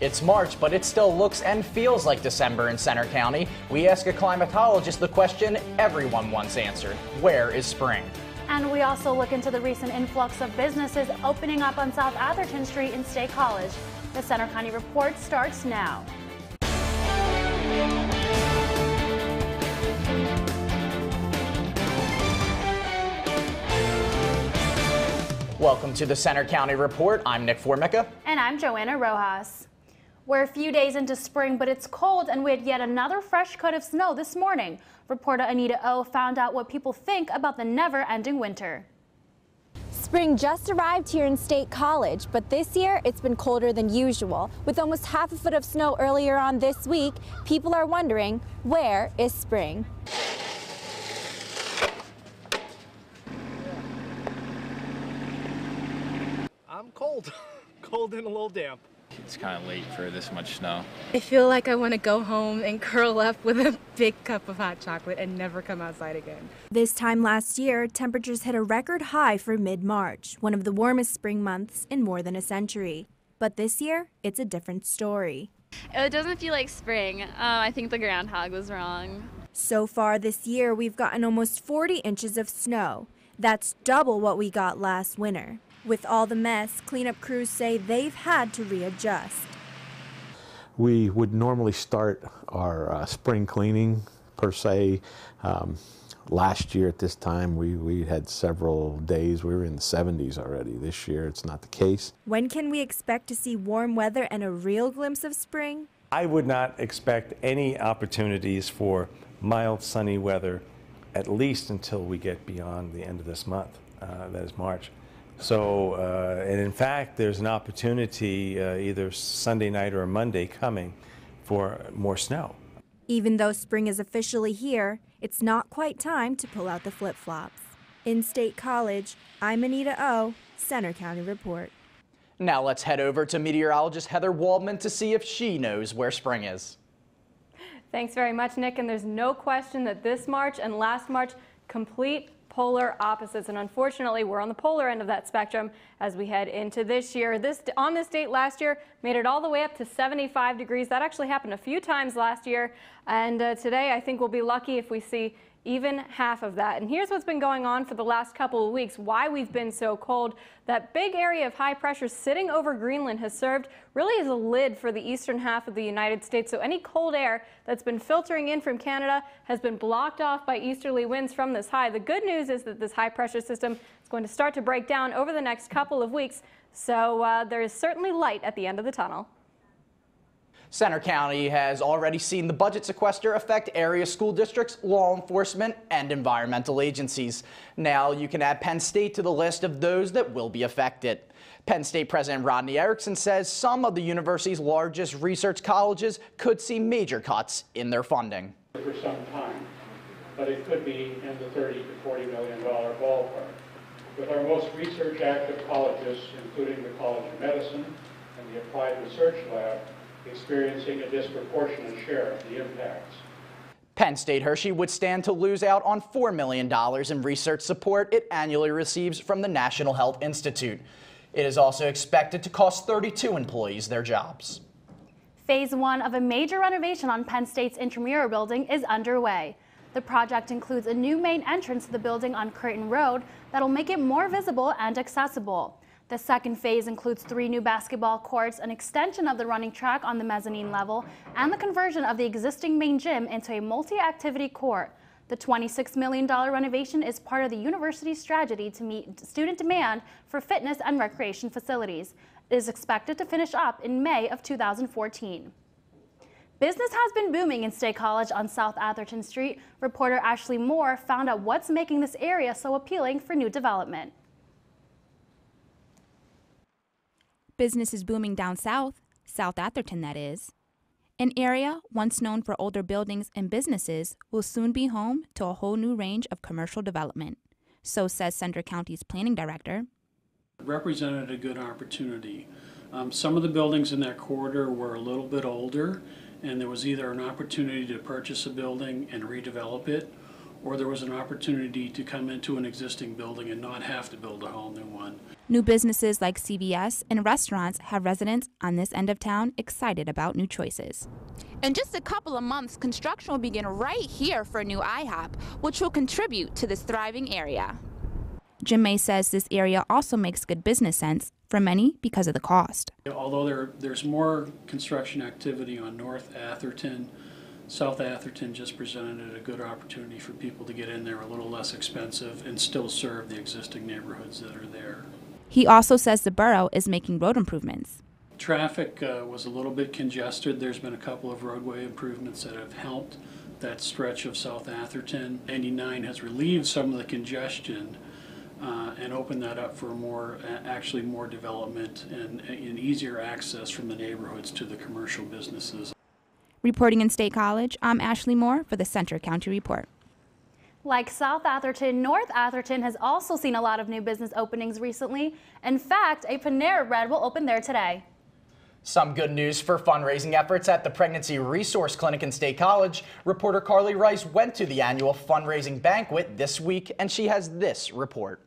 It's March, but it still looks and feels like December in Centre County. We ask a climatologist the question everyone wants answered: where is spring? And we also look into the recent influx of businesses opening up on South Atherton Street in State College. The Centre County Report starts now. Welcome to the Centre County Report. I'm Nick Formica. And I'm Joanna Rojas. We're a few days into spring, but it's cold, and we had yet another fresh coat of snow this morning. Reporter Anita O found out what people think about the never-ending winter. Spring just arrived here in State College, but this year it's been colder than usual. With almost half a foot of snow earlier on this week, people are wondering, where is spring? I'm cold. Cold and a little damp. It's kind of late for this much snow. I feel like I want to go home and curl up with a big cup of hot chocolate and never come outside again. This time last year, temperatures hit a record high for mid-March, one of the warmest spring months in more than a century. But this year, it's a different story. It doesn't feel like spring. I think the groundhog was wrong. So far this year, we've gotten almost 40 inches of snow. That's double what we got last winter. With all the mess, cleanup crews say they've had to readjust. We would normally start our spring cleaning, per se. Last year at this time, we had several days. We were in the 70s already. This year, it's not the case. When can we expect to see warm weather and a real glimpse of spring? I would not expect any opportunities for mild, sunny weather, at least until we get beyond the end of this month, that is March. So, and in fact, there's an opportunity either Sunday night or Monday coming for more snow. Even though spring is officially here, it's not quite time to pull out the flip-flops. In State College, I'm Anita O, Centre County Report. Now let's head over to meteorologist Heather Waldman to see if she knows where spring is. Thanks very much, Nick. And there's no question that this March and last March, complete polar opposites, and unfortunately we're on the polar end of that spectrum as we head into this year. On this date last year made it all the way up to 75 degrees. That actually happened a few times last year, and today I think we'll be lucky if we see even half of that. And here's what's been going on for the last couple of weeks, why we've been so cold. That big area of high pressure sitting over Greenland has served really as a lid for the eastern half of the United States. So any cold air that's been filtering in from Canada has been blocked off by easterly winds from this high. The good news is that this high pressure system is going to start to break down over the next couple of weeks. So there is certainly light at the end of the tunnel. Centre County has already seen the budget sequester affect area school districts, law enforcement, and environmental agencies. Now you can add Penn State to the list of those that will be affected. Penn State President Rodney Erickson says some of the university's largest research colleges could see major cuts in their funding. For some time, but it could be in the $30 to $40 million ballpark. With our most research active colleges, including the College of Medicine and the Applied Research Lab, experiencing a disproportionate share of the impacts. Penn State Hershey would stand to lose out on $4 million in research support it annually receives from the National Health Institute. It is also expected to cost 32 employees their jobs. Phase 1 of a major renovation on Penn State's intramural building is underway. The project includes a new main entrance to the building on Creighton Road that'll make it more visible and accessible. The second phase includes 3 new basketball courts, an extension of the running track on the mezzanine level, and the conversion of the existing main gym into a multi-activity court. The $26 million renovation is part of the university's strategy to meet student demand for fitness and recreation facilities. It is expected to finish up in May of 2014. Business has been booming in State College on South Atherton Street. Reporter Ashley Moore found out what's making this area so appealing for new development. Business is booming down south, South Atherton that is. An area once known for older buildings and businesses will soon be home to a whole new range of commercial development. So says Centre County's planning director. It represented a good opportunity. Some of the buildings in that corridor were a little bit older, and there was either an opportunity to purchase a building and redevelop it, or there was an opportunity to come into an existing building and not have to build a whole new one. New businesses like CVS and restaurants have residents on this end of town excited about new choices. In just a couple of months, construction will begin right here for a new IHOP, which will contribute to this thriving area. Jim May says this area also makes good business sense for many because of the cost. Although there's more construction activity on North Atherton, South Atherton just presented a good opportunity for people to get in there a little less expensive and still serve the existing neighborhoods that are there. He also says the borough is making road improvements. Traffic was a little bit congested. There's been a couple of roadway improvements that have helped that stretch of South Atherton. 99 has relieved some of the congestion and opened that up for more development and easier access from the neighborhoods to the commercial businesses. Reporting in State College, I'm Ashley Moore for the Centre County Report. Like South Atherton, North Atherton has also seen a lot of new business openings recently. In fact, a Panera Bread will open there today. Some good news for fundraising efforts at the Pregnancy Resource Clinic in State College. Reporter Carly Rice went to the annual fundraising banquet this week, and she has this report.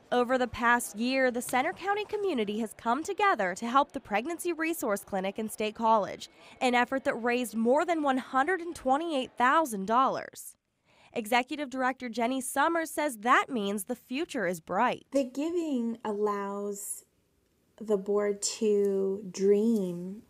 Over the past year, the Centre County community has come together to help the Pregnancy Resource Clinic in State College, an effort that raised more than $128,000. Executive Director Jenny Summers says that means the future is bright. The giving allows the board to dream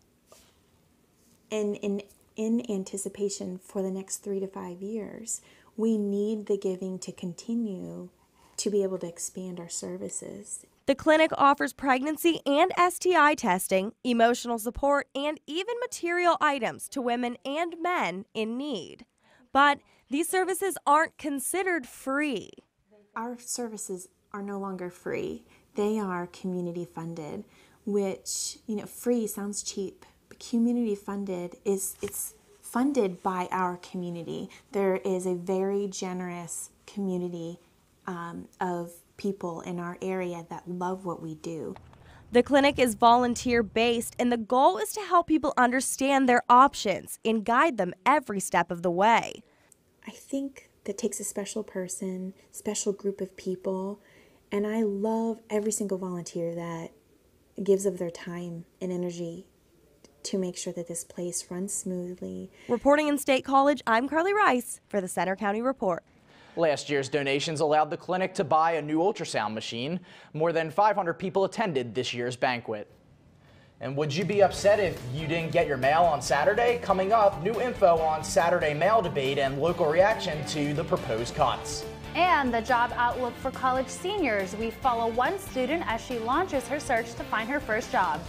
in anticipation for the next 3 to 5 years. We need the giving to continue to be able to expand our services. The clinic offers pregnancy and STI testing, emotional support, and even material items to women and men in need. But these services aren't considered free. Our services are no longer free. They are community funded, which, free sounds cheap, but community funded it's funded by our community. There is a very generous community of people in our area that love what we do. The clinic is volunteer-based, and the goal is to help people understand their options and guide them every step of the way. I think that takes a special person, special group of people, and I love every single volunteer that gives of their time and energy to make sure that this place runs smoothly. Reporting in State College, I'm Carly Rice for the Centre County Report. Last year's donations allowed the clinic to buy a new ultrasound machine. More than 500 people attended this year's banquet. And would you be upset if you didn't get your mail on Saturday? Coming up, new info on Saturday mail debate and local reaction to the proposed cuts. And the job outlook for college seniors. We follow one student as she launches her search to find her first job.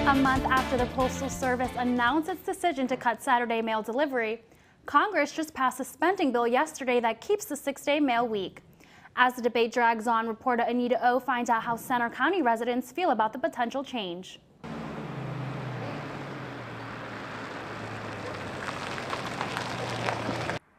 A month after the Postal Service announced its decision to cut Saturday mail delivery, Congress just passed a spending bill yesterday that keeps the 6-day mail week. As the debate drags on, reporter Anita O finds out how Centre County residents feel about the potential change.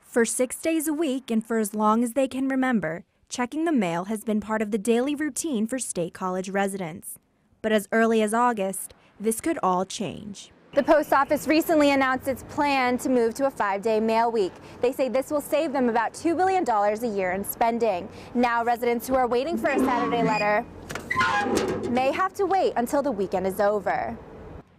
For 6 days a week and for as long as they can remember, checking the mail has been part of the daily routine for State College residents. But as early as August, this could all change. The post office recently announced its plan to move to a 5-day mail week. They say this will save them about $2 billion a year in spending. Now residents who are waiting for a Saturday letter may have to wait until the weekend is over.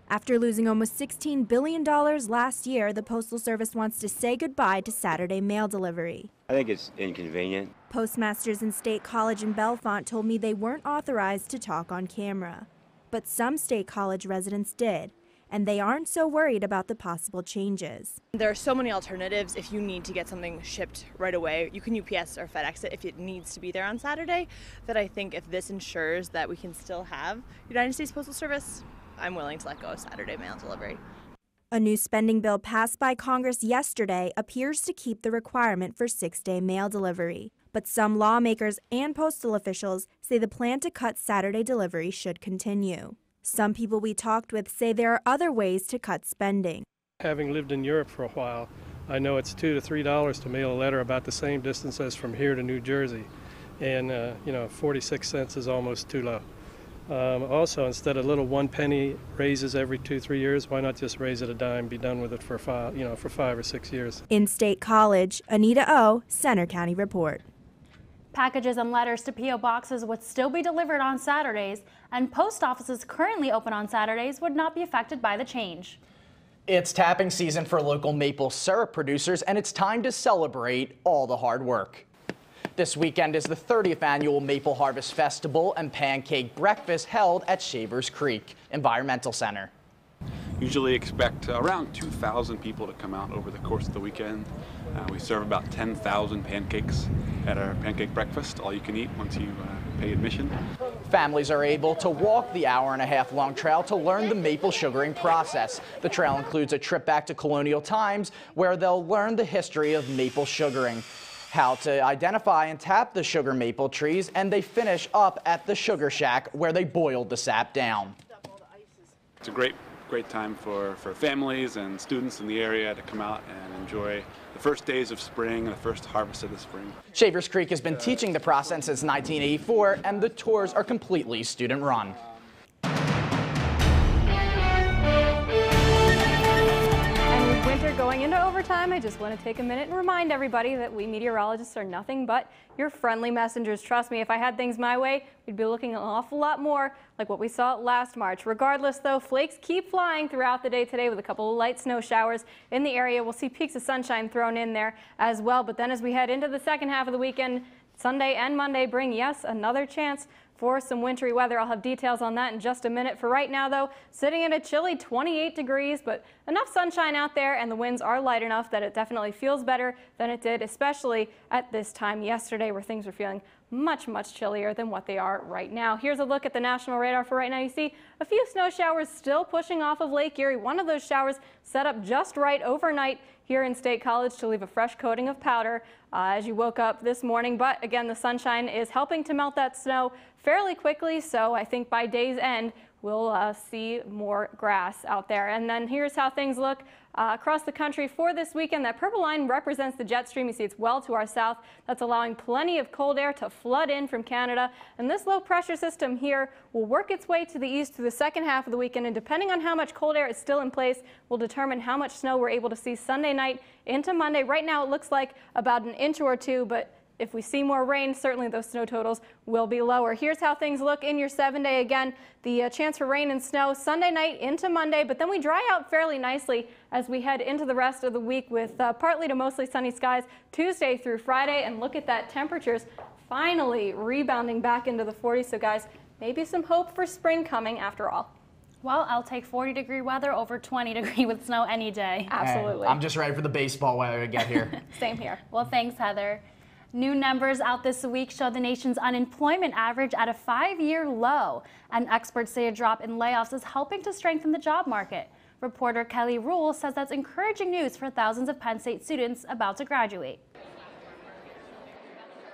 After losing almost $16 billion last year, the Postal Service wants to say goodbye to Saturday mail delivery. I think it's inconvenient. Postmasters in State College in Bellefonte told me they weren't authorized to talk on camera. But some State College residents did, and they aren't so worried about the possible changes. There are so many alternatives. If you need to get something shipped right away, you can UPS or FedEx it if it needs to be there on Saturday. That I think if this ensures that we can still have United States Postal Service, I'm willing to let go of Saturday mail delivery. A new spending bill passed by Congress yesterday appears to keep the requirement for 6-day mail delivery. But some lawmakers and postal officials say the plan to cut Saturday delivery should continue. Some people we talked with say there are other ways to cut spending. Having lived in Europe for a while, I know it's $2 to $3 to mail a letter about the same distance as from here to New Jersey. And, 46 cents is almost too low. Also, instead of little 1 penny raises every 2-3 years, why not just raise it a dime, be done with it for 5 or 6 years? In State College, Anita O., Center County Report. Packages and letters to P.O. boxes would still be delivered on Saturdays, and post offices currently open on Saturdays would not be affected by the change. It's tapping season for local maple syrup producers, and it's time to celebrate all the hard work. This weekend is the 30th annual Maple Harvest Festival and Pancake Breakfast held at Shavers Creek Environmental Center. Usually expect around 2,000 people to come out over the course of the weekend. We serve about 10,000 pancakes at our pancake breakfast, all you can eat once you pay admission. Families are able to walk the hour-and-a-half-long trail to learn the maple sugaring process. The trail includes a trip back to colonial times where they'll learn the history of maple sugaring, how to identify and tap the sugar maple trees, and they finish up at the sugar shack where they boiled the sap down. It's a great time for families and students in the area to come out and enjoy the first days of spring and the first harvest of the spring. Shavers Creek has been teaching the process since 1984, and the tours are completely student-run. Winter going into overtime, I just want to take a minute and remind everybody that we meteorologists are nothing but your friendly messengers. Trust me, if I had things my way, we'd be looking an awful lot more like what we saw last March. Regardless, though, flakes keep flying throughout the day today with a couple of light snow showers in the area. We'll see peaks of sunshine thrown in there as well. But then as we head into the second half of the weekend, Sunday and Monday bring, yes, another chance for some wintry weather. I'll have details on that in just a minute. For right now, though, sitting at a chilly 28 degrees, but enough sunshine out there, and the winds are light enough that it definitely feels better than it did, especially at this time yesterday where things were feeling much, much chillier than what they are right now. Here's a look at the national radar for right now. You see a few snow showers still pushing off of Lake Erie. One of those showers set up just right overnight here in State College to leave a fresh coating of powder as you woke up this morning. But again, the sunshine is helping to melt that snow fairly quickly, so I think by day's end we'll see more grass out there. And then here's how things look across the country for this weekend. That purple line represents the jet stream. You see it's well to our south. That's allowing plenty of cold air to flood in from Canada. And this low pressure system here will work its way to the east through the second half of the weekend. And depending on how much cold air is still in place, will determine how much snow we're able to see Sunday night into Monday. Right now it looks like about an inch or two, but if we see more rain, certainly those snow totals will be lower. Here's how things look in your 7-day. Again, the chance for rain and snow Sunday night into Monday, but then we dry out fairly nicely as we head into the rest of the week with partly to mostly sunny skies Tuesday through Friday. And look at that, temperatures finally rebounding back into the 40s. So guys, maybe some hope for spring coming after all. Well, I'll take 40-degree weather over 20-degree with snow any day. Absolutely. I'm just ready for the baseball weather to get here. Same here. Well, thanks, Heather. New numbers out this week show the nation's unemployment average at a 5-year low, and experts say a drop in layoffs is helping to strengthen the job market. Reporter Kelly Rule says that's encouraging news for thousands of Penn State students about to graduate.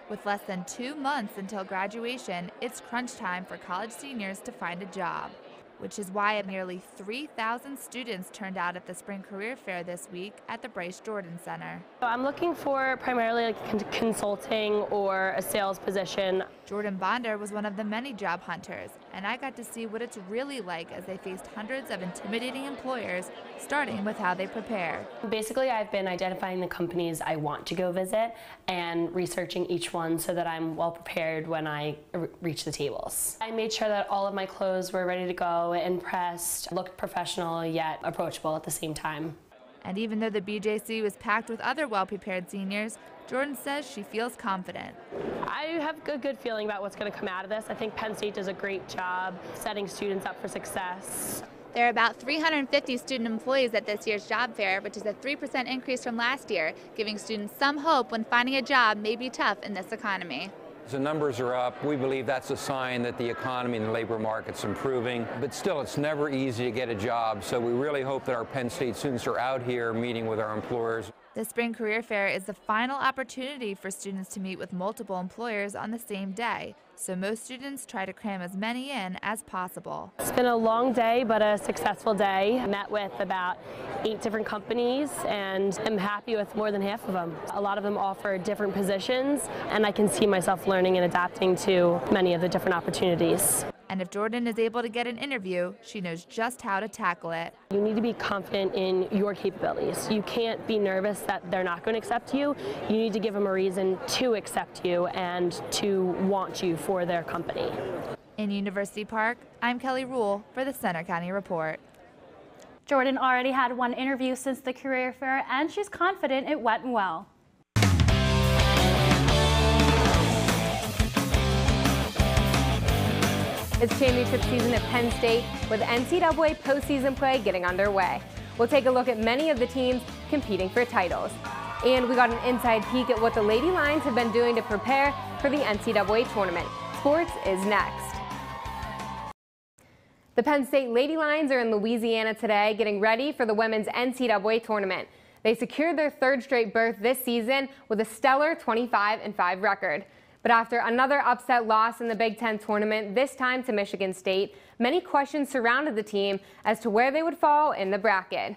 With less than 2 months until graduation, it's crunch time for college seniors to find a job, which is why nearly 3,000 students turned out at the Spring Career Fair this week at the Bryce Jordan Center. I'm looking for primarily like consulting or a sales position. Jordan Bonder was one of the many job hunters, and I got to see what it's really like as they faced hundreds of intimidating employers, starting with how they prepare. Basically, I've been identifying the companies I want to go visit and researching each one so that I'm well prepared when I reach the tables. I made sure that all of my clothes were ready to go and pressed, looked professional yet approachable at the same time. And even though the BJC was packed with other well-prepared seniors, Jordan says she feels confident. I have a good feeling about what's going to come out of this. I think Penn State does a great job setting students up for success. There are about 350 student employees at this year's job fair, which is a 3% increase from last year, giving students some hope when finding a job may be tough in this economy. The numbers are up. We believe that's a sign that the economy and the labor market's improving. But still, it's never easy to get a job, so we really hope that our Penn State students are out here meeting with our employers. The Spring Career Fair is the final opportunity for students to meet with multiple employers on the same day, so most students try to cram as many in as possible. It's been a long day, but a successful day. I met with about 8 different companies, and I'm happy with more than half of them. A lot of them offer different positions, and I can see myself learning and adapting to many of the different opportunities. And if Jordan is able to get an interview, she knows just how to tackle it. You need to be confident in your capabilities. You can't be nervous that they're not going to accept you. You need to give them a reason to accept you and to want you for their company. In University Park, I'm Kelly Rule for the Center County Report. Jordan already had one interview since the career fair, and she's confident it went well. It's championship season at Penn State with NCAA postseason play getting underway. We'll take a look at many of the teams competing for titles. And we got an inside peek at what the Lady Lions have been doing to prepare for the NCAA tournament. Sports is next. The Penn State Lady Lions are in Louisiana today getting ready for the women's NCAA tournament. They secured their third straight berth this season with a stellar 25-5 record. But after another upset loss in the Big Ten tournament, this time to Michigan State, many questions surrounded the team as to where they would fall in the bracket.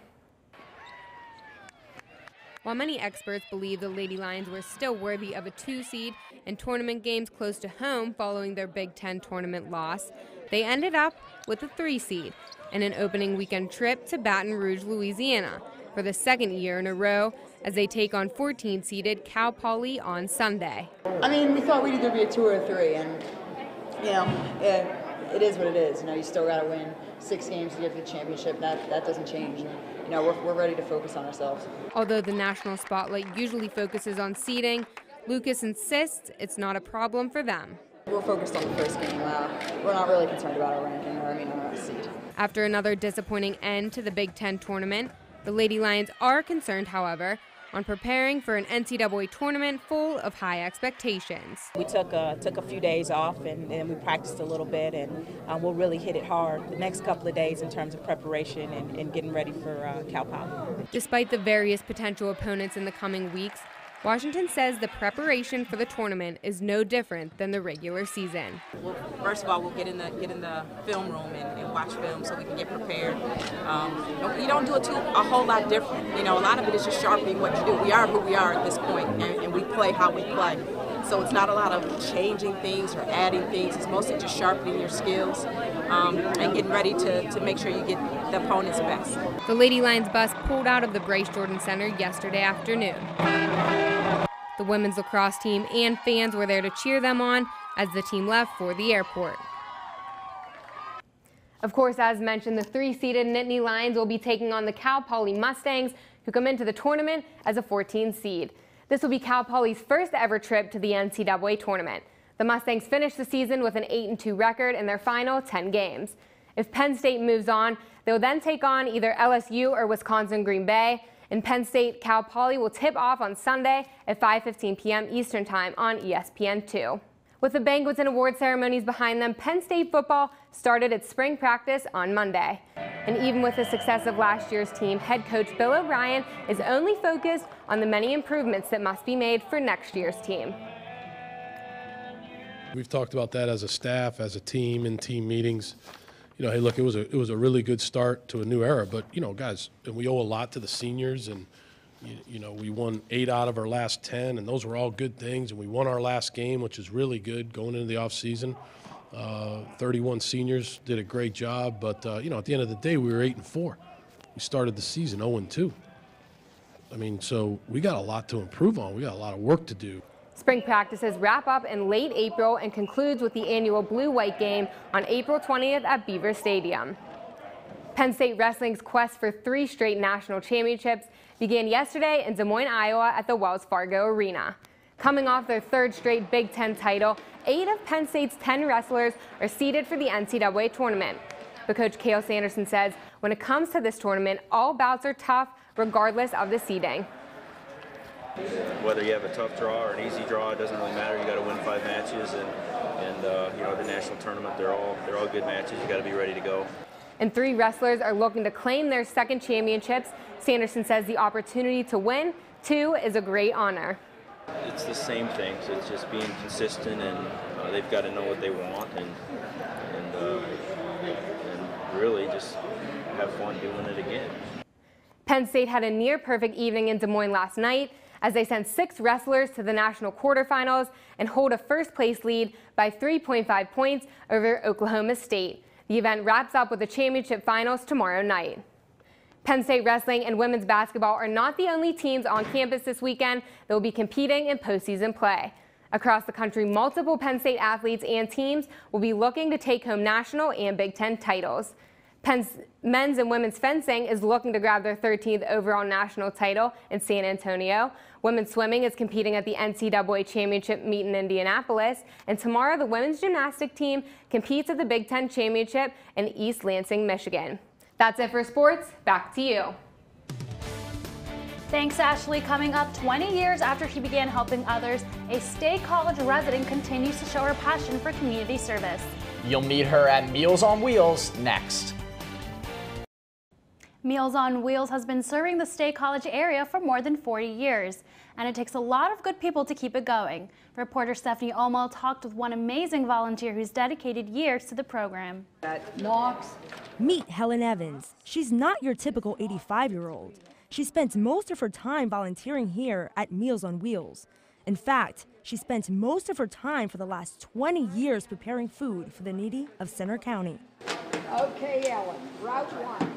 While many experts believe the Lady Lions were still worthy of a 2 seed in tournament games close to home following their Big Ten tournament loss, they ended up with a 3 seed and an opening weekend trip to Baton Rouge, Louisiana, for the second year in a row as they take on 14-seeded Cal Poly on Sunday. I mean, we thought we'd either be a 2 or a 3, and, you know, it is what it is. You know, you still got to win 6 games to get to the championship. That doesn't change. And, you know, we're ready to focus on ourselves. Although the national spotlight usually focuses on seeding, Lucas insists it's not a problem for them. We're focused on the first game. We're not really concerned about our ranking or, our seed. After another disappointing end to the Big Ten tournament, the Lady Lions are concerned, however, on preparing for an NCAA tournament full of high expectations. We took a few days off and we practiced a little bit, and we'll really hit it hard the next couple of days in terms of preparation and getting ready for Cal Poly. Despite the various potential opponents in the coming weeks, Washington says the preparation for the tournament is no different than the regular season. Well, first of all, we'll get in the film room and watch film so we can get prepared. You don't do a whole lot different. You know, a lot of it is just sharpening what you do. We are who we are at this point, and we play how we play. So it's not a lot of changing things or adding things. It's mostly just sharpening your skills and getting ready to make sure you get the opponent's best. The Lady Lions bus pulled out of the Bryce Jordan Center yesterday afternoon. The women's lacrosse team and fans were there to cheer them on as the team left for the airport. Of course, as mentioned, the 3-seeded Nittany Lions will be taking on the Cal Poly Mustangs, who come into the tournament as a 14 seed. This will be Cal Poly's first ever trip to the NCAA tournament. The Mustangs finished the season with an 8-2 record in their final 10 games. If Penn State moves on, they'll then take on either LSU or Wisconsin Green Bay. And Penn State Cal Poly will tip off on Sunday at 5:15 p.m. Eastern Time on ESPN2. With the banquets and award ceremonies behind them, Penn State football started its spring practice on Monday. And even with the success of last year's team, head coach Bill O'Brien is only focused on the many improvements that must be made for next year's team. We've talked about that as a staff, as a team, in team meetings. You know, hey, look, it was a really good start to a new era, but, you know, guys, and we owe a lot to the seniors, and, you know, we won 8 out of our last 10, and those were all good things, and we won our last game, which is really good going into the offseason. 31 seniors did a great job, but, you know, at the end of the day, we were 8-4. We started the season 0-2. I mean, so we got a lot to improve on. We got a lot of work to do. Spring practices wrap up in late April and concludes with the annual Blue-White game on April 20th at Beaver Stadium. Penn State Wrestling's quest for 3 straight national championships began yesterday in Des Moines, Iowa at the Wells Fargo Arena. Coming off their 3rd straight Big Ten title, 8 of Penn State's 10 wrestlers are seeded for the NCAA tournament. But Coach Cale Sanderson says when it comes to this tournament, all bouts are tough regardless of the seeding. Whether you have a tough draw or an easy draw, it doesn't really matter. You got to win 5 matches, and you know, the national tournament, they're all good matches. You got to be ready to go. And 3 wrestlers are looking to claim their 2nd championships. Sanderson says the opportunity to win 2 is a great honor. It's the same thing. So it's just being consistent, and they've got to know what they want, and really just have fun doing it again. Penn State had a near-perfect evening in Des Moines last night as they send 6 wrestlers to the national quarterfinals and hold a first-place lead by 3.5 points over Oklahoma State. The event wraps up with the championship finals tomorrow night. Penn State wrestling and women's basketball are not the only teams on campus this weekend that will be competing in postseason play. Across the country, multiple Penn State athletes and teams will be looking to take home national and Big Ten titles. Penn's men's and women's fencing is looking to grab their 13th overall national title in San Antonio. Women's swimming is competing at the NCAA Championship meet in Indianapolis. And tomorrow, the women's gymnastics team competes at the Big Ten Championship in East Lansing, Michigan. That's it for sports. Back to you. Thanks, Ashley. Coming up, 20 years after she began helping others, a State College resident continues to show her passion for community service. You'll meet her at Meals on Wheels next. Meals on Wheels has been serving the State College area for more than 40 years, and it takes a lot of good people to keep it going. Reporter Stephanie Omo talked with one amazing volunteer who's dedicated years to the program. Meet Helen Evans. She's not your typical 85-year-old. She spends most of her time volunteering here at Meals on Wheels. In fact, she spent most of her time for the last 20 years preparing food for the needy of Center County. Okay, Ellen, Route 1.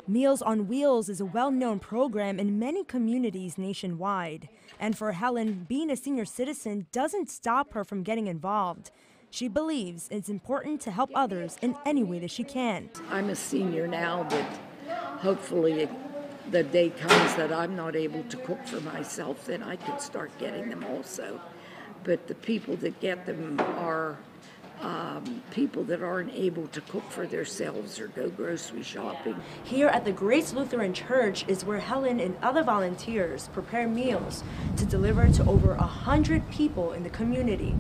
Meals on Wheels is a well-known program in many communities nationwide. And for Helen, being a senior citizen doesn't stop her from getting involved. She believes it's important to help others in any way that she can. I'm a senior now, but hopefully the day comes that I'm not able to cook for myself, then I could start getting them also. But the people that get them are people that aren't able to cook for themselves or go grocery shopping. Here at the Grace Lutheran Church is where Helen and other volunteers prepare meals to deliver to over 100 people in the community.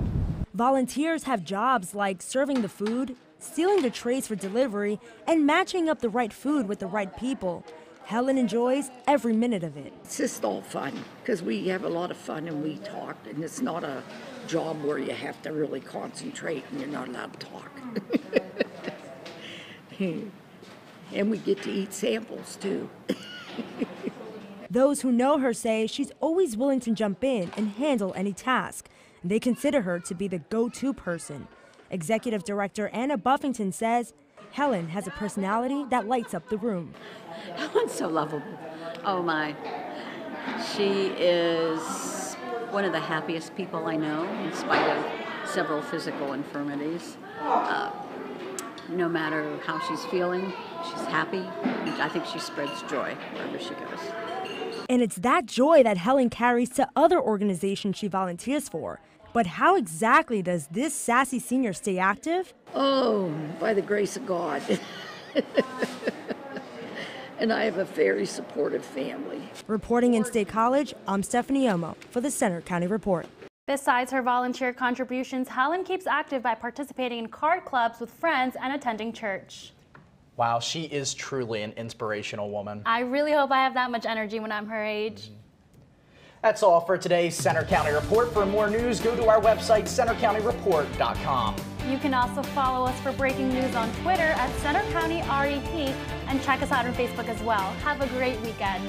Volunteers have jobs like serving the food, sealing the trays for delivery, and matching up the right food with the right people. Helen enjoys every minute of it. It's just all fun because we have a lot of fun and we talk, and it's not a job where you have to really concentrate and you're not allowed to talk. And we get to eat samples too. Those who know her say she's always willing to jump in and handle any task. They consider her to be the go-to person. Executive Director Anna Buffington says Helen has a personality that lights up the room. Helen's so lovable. Oh my. She is one of the happiest people I know, in spite of several physical infirmities. No matter how she's feeling, she's happy. I think she spreads joy wherever she goes. And it's that joy that Helen carries to other organizations she volunteers for. But how exactly does this sassy senior stay active? Oh, by the grace of God. And I have a very supportive family. Reporting in State College, I'm Stephanie Omo for the Center County Report. Besides her volunteer contributions, Helen keeps active by participating in card clubs with friends and attending church. Wow, she is truly an inspirational woman. I really hope I have that much energy when I'm her age. That's all for today's Center County Report. For more news, go to our website, centercountyreport.com. You can also follow us for breaking news on Twitter at Center County REP and check us out on Facebook as well. Have a great weekend.